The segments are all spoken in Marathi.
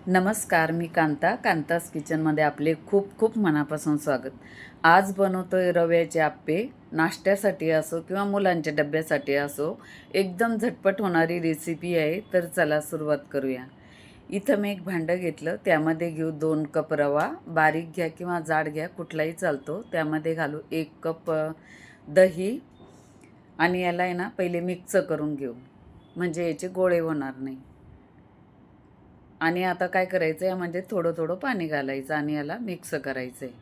नमस्कार, मी कांतास किचनमध्ये आपले खूप खूप मनापासून स्वागत. आज बनवतोय रव्याचे आप्पे. नाश्त्यासाठी असो किंवा मुलांच्या डब्यासाठी असो, एकदम झटपट होणारी रेसिपी आहे. तर चला सुरुवात करूया. इथं मी एक भांडं घेतलं, त्यामध्ये घेऊ 2 कप रवा. बारीक घ्या किंवा जाड घ्या, कुठलाही चालतो. त्यामध्ये घालू 1 कप दही आणि याला आहे ना पहिले मिक्स करून घेऊ, म्हणजे याचे गोळे होणार नाही. आणि आता काय करायचं, यामध्ये थोडं थोडं पाणी घालायचं आणि याला मिक्स करायचं आहे.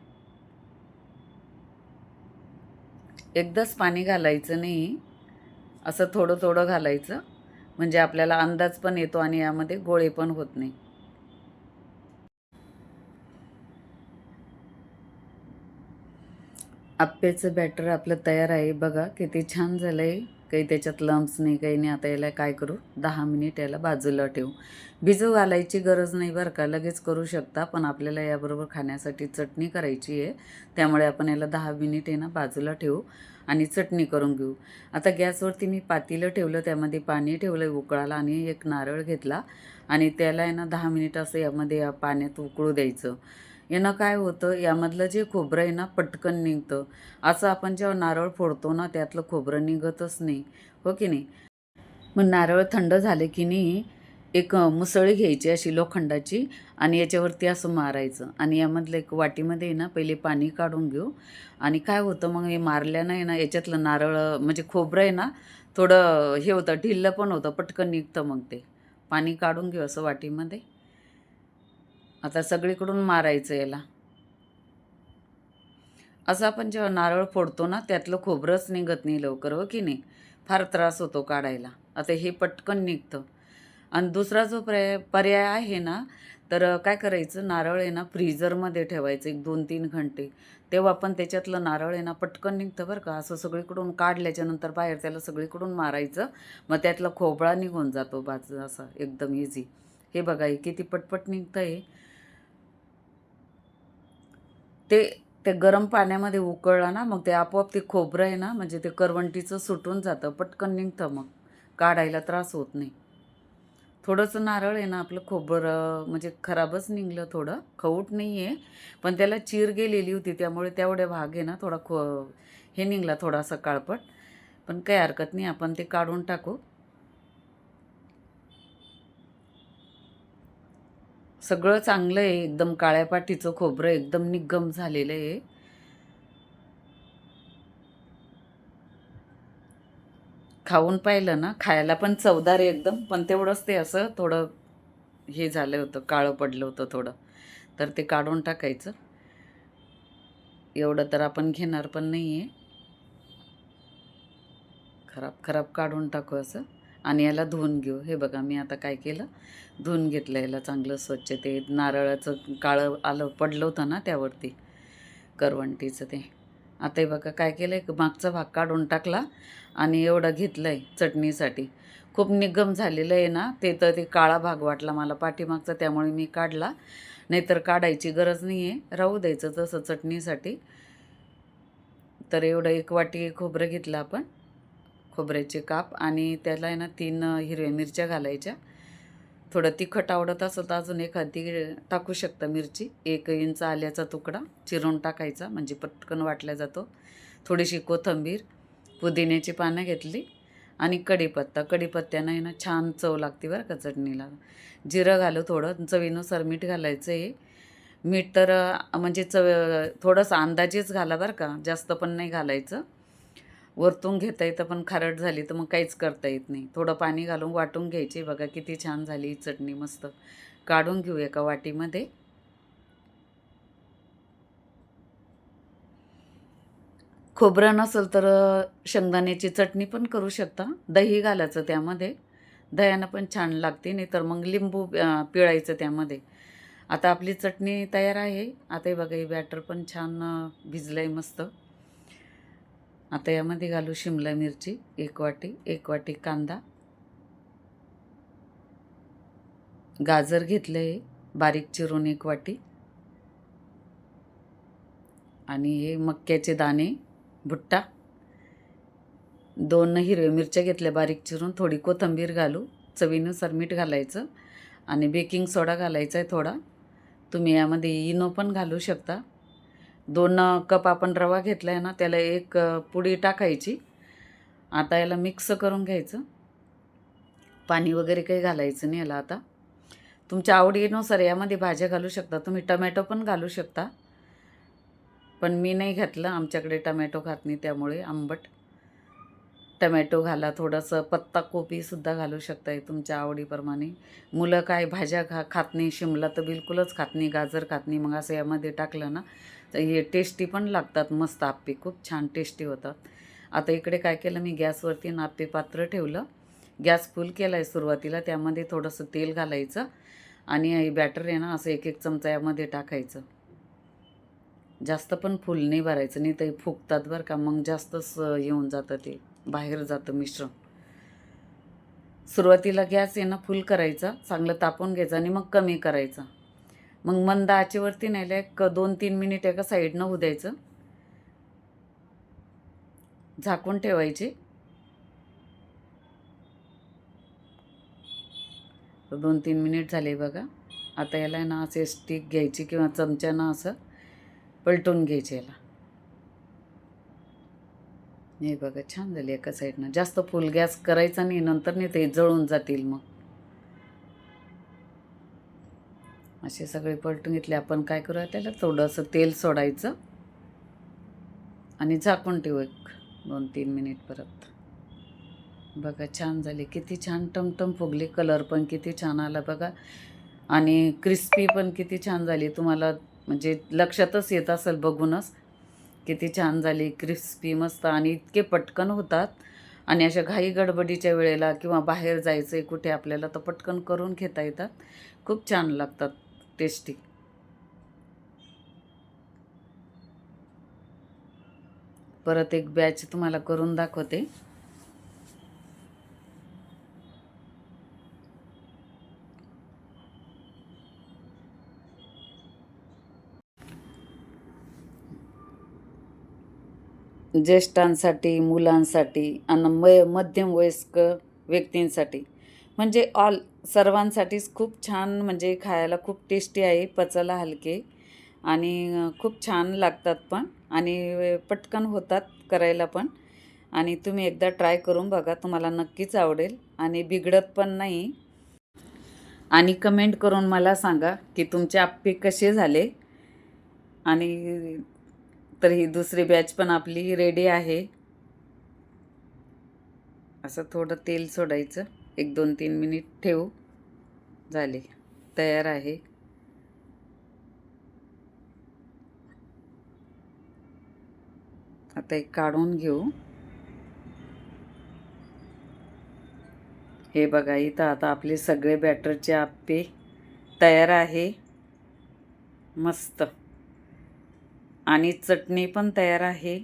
एकदाच पाणी घालायचं नाही, असं थोडं थोडं घालायचं, म्हणजे आपल्याला अंदाज पण येतो आणि यामध्ये गोळे पण होत नाही. आप्याचं बॅटर आपलं तयार आहे. बघा किती छान झालं आहे. काही त्याच्यात लम्स नाही, काही नाही. आता याला काय करू, 10 मिनिट याला बाजूला ठेवू. भिजू घालायची गरज नाही बरं का, लगेच करू शकता. पण आपल्याला याबरोबर खाण्यासाठी चटणी करायची आहे, त्यामुळे आपण याला 10 मिनिट आहे ना बाजूला ठेवू आणि चटणी करून घेऊ. आता गॅसवरती मी पातेलं ठेवलं, त्यामध्ये पाणी ठेवलं उकळायला आणि एक नारळ घेतला आणि त्याला आहे ना 10 मिनिट असं यामध्ये या पाण्यात उकळू द्यायचं. यानं काय होतं, यामधलं जे खोबरं आहे ना पटकन निघतं. असं आपण जेव्हा नारळ फोडतो ना, त्यातलं खोबरं निघतच नाही, हो की नाही. मग नारळ थंड झाले की नाही, एक मुसळी घ्यायची अशी लोखंडाची आणि याच्यावरती असं मारायचं आणि यामधलं एक वाटीमध्ये आहे ना पहिले पाणी काढून घेऊ. आणि काय होतं मग हे मारल्यानं आहे ना, याच्यातलं नारळ म्हणजे खोबरं आहे ना थोडं हे होतं, ढिल्लं पण होतं, पटकन निघतं. मग ते पाणी काढून घेऊ असं वाटीमध्ये. आता सगळीकडून मारायचं याला. असं आपण जेव्हा नारळ फोडतो ना, त्यातलं खोबरंच निघत नाही लवकर, हो की नाही. फार त्रास होतो काढायला. आता हे पटकन निघतं. आणि दुसरा जो पर्याय आहे ना, तर काय करायचं, नारळ आहे ना फ्रीझरमध्ये ठेवायचं एक 2-3 घंटे. तेव्हा पण त्याच्यातलं नारळ आहे ना पटकन निघतं बरं का. असं सगळीकडून काढल्याच्यानंतर बाहेर त्याला सगळीकडून मारायचं, मग त्यातला खोबळा निघून जातो असा एकदम इझी. हे बघा, हे किती पटपट निघतं आहे. ते ते गरम पाण्यामध्ये उकळला ना, मग ते आपोआप ते खोबरं आहे ना, म्हणजे ते करवंटीचं सुटून जातं, पटकन निघतं. मग काढायला त्रास होत नाही. थोडंसं नारळ आहे ना आपलं खोबरं म्हणजे खराबच निघलं, थोडं खवूट नाही आहे, पण त्याला चीर गेलेली होती, त्यामुळे तेवढ्या भाग आहे ना थोडा हे निघला थोडासा काळपट. पण काही हरकत नाही, आपण ते काढून टाकू. सगळं चांगलं आहे, एकदम काळ्या पाटीचं खोबरं एकदम निग्गम झालेलं आहे. खाऊन पाहिलं ना, खायला पण चवदार आहे एकदम, पण तेवढंच ते असं थोडं हे झालं होतं, काळं पडलं होतं थोडं. तर ते काढून टाकायचं. एवढं तर आपण घेणार पण नाही आहे. खराब खराब काढून टाकू असं आणि याला धुवून घेऊ. हे बघा, मी आता काय केलं, धुवून घेतलं याला चांगलं स्वच्छ. ते नारळाचं काळं आलं पडलं होतं ना त्यावरती, करवंटीचं ते. आता हे बघा काय केलं, एक मागचा भाग काढून टाकला आणि एवढं घेतलं आहे चटणीसाठी. खूप निगम झालेलं आहे ना ते, तर ते काळा भाग वाटला मला पाठीमागचा, त्यामुळे मी काढला. नाहीतर काढायची गरज नाही आहे, राहू द्यायचं तसं चटणीसाठी. तर एवढं एक वाटी खोबरं घेतलं आपण, खोबऱ्याचे काप, आणि त्याला आहे ना 3 हिरव्या मिरच्या घालायच्या. थोडं तिखट आवडत असं तर अजून एखादी टाकू शकता मिरची. 1 इंच आल्याचा तुकडा चिरून टाकायचा, म्हणजे पटकन वाटला जातो. थोडीशी कोथिंबीर, पुदिन्याची पानं घेतली आणि कढीपत्ता. कढीपत्त्यानं आहे ना छान चव लागते बरं का चटणीला. जिरं घालू थोडं, चवीनुसार मीठ घालायचं आहे. मीठ तर म्हणजे थोडंसं अंदाजेच घाला बरं का, जास्त पण नाही घालायचं. वरतून घेता येतं, पण खारट झाली तर मग काहीच करता येत नाही. थोडं पाणी घालून वाटून घ्यायची. बघा किती छान झाली ही चटणी, मस्त. काढून घेऊ एका वाटीमध्ये. खोबरं नसेल तर शेंगदाण्याची चटणी पण करू शकता. दही घालायचं त्यामध्ये, दह्यानं पण छान लागते. नाही तर मग लिंबू पिळायचं त्यामध्ये. आता आपली चटणी तयार आहे. आता हे बघा, हे बॅटर पण छान भिजलं आहे मस्त. आता यामध्ये घालू शिमला मिरची 1 वाटी, 1 वाटी कांदा, गाजर घेतलं आहे बारीक चिरून 1 वाटी, आणि हे मक्याचे दाणे, भुट्टा, 2 हिरव्या मिरच्या घेतल्या बारीक चिरून, थोडी कोथिंबीर घालू, चवीनुसार मीठ घालायचं आणि बेकिंग सोडा घालायचा आहे थोडा. तुम्ही यामध्ये इनो पण घालू शकता. 2 कप आपण रवा घेतला आहे ना, त्याला 1 पुडी टाकायची. आता याला मिक्स करून घ्यायचं. पाणी वगैरे काही घालायचं नाही याला आता. तुमच्या आवडीनुसार यामध्ये भाज्या घालू शकता. तुम्ही टमॅटो पण घालू शकता, पण मी नाही घातलं. आमच्याकडे टमॅटो खात नाही, त्यामुळे आंबट. टमॅटो घाला, थोडंसं पत्ताकोबीसुद्धा घालू शकता तुमच्या आवडीप्रमाणे. मुलं काय भाज्या खात नाही, शिमला तर बिलकुलच खात नाही, गाजर खात नाही. मग असं यामध्ये टाकलं ना तर हे टेस्टी पण लागतात, मस्त आप्पे खूप छान टेस्टी होतात. आता इकडे काय केलं मी, गॅसवरती आप्पे पात्र ठेवलं. गॅस फुल केला आहे सुरुवातीला. त्यामध्ये थोडंसं तेल घालायचं आणि हे बॅटर आहे ना, असं 1-1 चमचा यामध्ये टाकायचं. जास्त पण फुल नाही भरायचं, नाही तर फुगतात बरं का, मग जास्तच येऊन जातं, ते बाहेर जातं मिश्रण. सुरुवातीला गॅस आहे ना फुल करायचा, चांगलं तापवून घ्यायचं आणि मग कमी करायचा. मग मंद आचेवरती नेलं 2-3 मिनिट एका साईडनं होऊ द्यायचं, झाकून ठेवायचे. 2-3 मिनिट झाले बघा. आता याला ना असे स्टिक घ्यायची किंवा चमच्यानं असं पलटून घ्यायचे याला. हे बघा छान झाली एका साईडनं. जास्त फुल गॅस करायचा नाही, नंतर नाही ते जळून जातील मग. असे सगळे पलटून घेतले. आपण काय करूया, त्याला थोडंसं तेल सोडायचं आणि झाकून ठेवू 1-2-3 मिनिट परत. बघा छान झाली, किती छान टमटम फुगली. कलर पण किती छान आला बघा, आणि क्रिस्पी पण किती छान झाली. तुम्हाला म्हणजे लक्षातच येत असेल बघूनच, किती छान झाली, क्रिस्पी मस्त. आणि इतके पटकन होतात. आणि अशा घाई गडबडीच्या वेळेला किंवा बाहेर जायचं आहे कुठे आपल्याला, तर पटकन करून घेता येतात. खूप छान लागतात, टेस्टी. परत एक बॅच तुम्हाला करून दाखवते. ज्येष्ठांसाठी, मुलांसाठी आणि मध्यम वयस्क व्यक्तींसाठी, म्हणजे ऑल सर्वांसाठीच खूप छान, म्हणजे खायला खूप टेस्टी आहे, पचायला हलके आणि खूप छान लागतात पण, आणि पटकन होतात करायला पण. आणि तुम्ही एकदा ट्राय करून बघा, तुम्हाला नक्कीच आवडेल आणि बिघडत पण नाही. आणि कमेंट करून मला सांगा की तुमचे आप्पे कसे झाले. आणि तर ही दुसरी बॅच पण आपली रेडी आहे. असं थोडं तेल सोडायचं, 1-2-3 मिनिट ठेवू. झाले, तयार आहे. आता एक काढून घेऊ. हे बघा, इथं आता आपले सगळे बॅटरचे आप्पे तयार आहे, मस्त. आणि चटणी पण तयार आहे,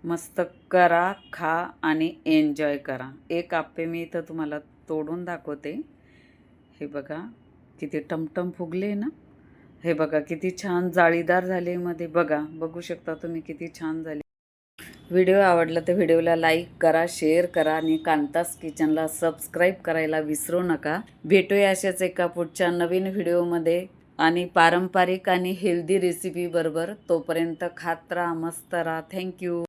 मस्त. करा, खा आणि एन्जॉय करा. एक आप्पे मी इथं तुम्हाला तोडून दाखवते. हे बघा किती टमटम फुगले ना. हे बघा किती छान जाळीदार झाले मध्ये, बघा बघू शकता तुम्ही किती छान झाले. व्हिडिओ आवडला तर व्हिडिओला लाईक करा, शेअर करा आणि कांतास किचनला सबस्क्राईब करायला विसरू नका. भेटूया अशाच एका पुढच्या नवीन व्हिडिओमध्ये आणि पारंपरिक आणि हेल्दी रेसिपी बरोबर. तोपर्यंत खात राहा, मस्त राहा. थँक्यू.